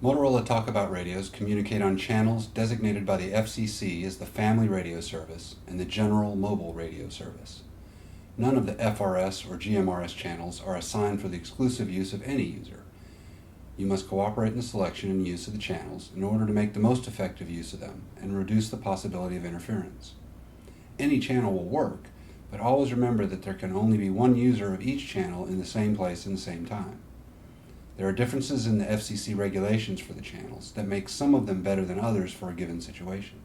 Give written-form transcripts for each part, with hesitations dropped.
Motorola Talkabout radios communicate on channels designated by the FCC as the Family Radio Service and the General Mobile Radio Service. None of the FRS or GMRS channels are assigned for the exclusive use of any user. You must cooperate in the selection and use of the channels in order to make the most effective use of them and reduce the possibility of interference. Any channel will work, but always remember that there can only be one user of each channel in the same place in the same time. There are differences in the FCC regulations for the channels that make some of them better than others for a given situation.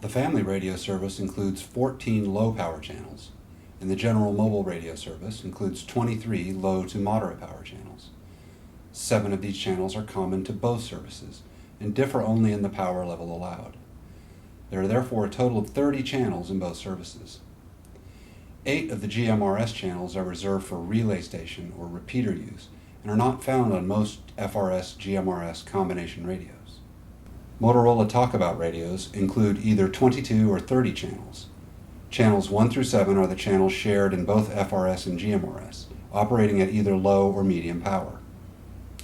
The Family Radio Service includes 14 low-power channels, and the General Mobile Radio Service includes 23 low to moderate power channels. 7 of these channels are common to both services and differ only in the power level allowed. There are therefore a total of 30 channels in both services. 8 of the GMRS channels are reserved for relay station or repeater use and are not found on most FRS-GMRS combination radios. Motorola Talkabout radios include either 22 or 30 channels. Channels 1 through 7 are the channels shared in both FRS and GMRS, operating at either low or medium power.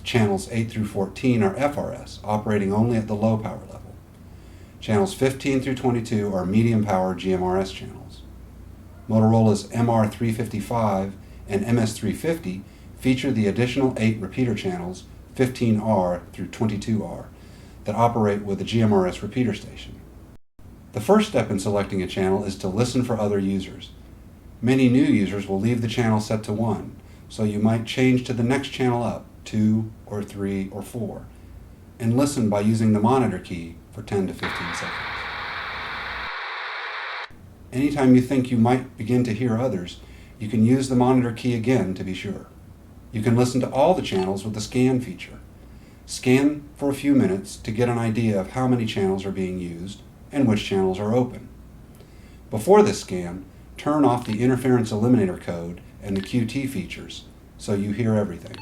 Channels 8 through 14 are FRS, operating only at the low power level. Channels 15 through 22 are medium power GMRS channels. Motorola's MR355 and MS350 feature the additional 8 repeater channels, 15R through 22R, that operate with a GMRS repeater station. The first step in selecting a channel is to listen for other users. Many new users will leave the channel set to 1, so you might change to the next channel up, 2 or 3 or 4, and listen by using the monitor key for 10 to 15 seconds. Anytime you think you might begin to hear others, you can use the monitor key again to be sure. You can listen to all the channels with the scan feature. Scan for a few minutes to get an idea of how many channels are being used and which channels are open. Before this scan, turn off the interference eliminator code and the QT features so you hear everything.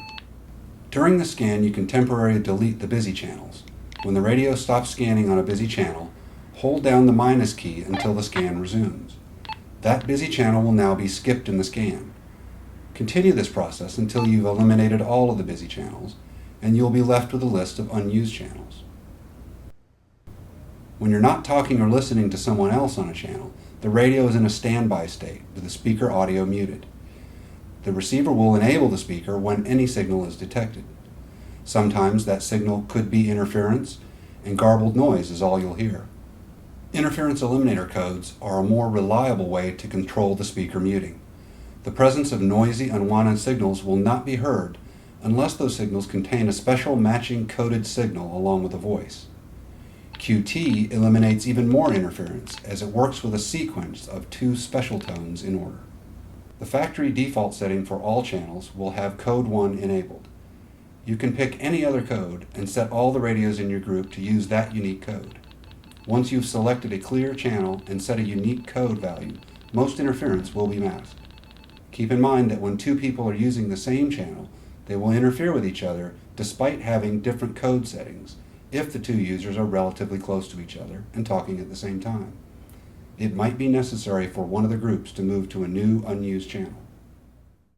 During the scan, you can temporarily delete the busy channels. When the radio stops scanning on a busy channel, hold down the minus key until the scan resumes. That busy channel will now be skipped in the scan. Continue this process until you've eliminated all of the busy channels, and you'll be left with a list of unused channels. When you're not talking or listening to someone else on a channel, the radio is in a standby state with the speaker audio muted. The receiver will enable the speaker when any signal is detected. Sometimes that signal could be interference, and garbled noise is all you'll hear. Interference eliminator codes are a more reliable way to control the speaker muting. The presence of noisy, unwanted signals will not be heard unless those signals contain a special matching coded signal along with a voice. QT eliminates even more interference as it works with a sequence of 2 special tones in order. The factory default setting for all channels will have code 1 enabled. You can pick any other code and set all the radios in your group to use that unique code. Once you've selected a clear channel and set a unique code value, most interference will be masked. Keep in mind that when 2 people are using the same channel, they will interfere with each other despite having different code settings if the 2 users are relatively close to each other and talking at the same time. It might be necessary for one of the groups to move to a new unused channel.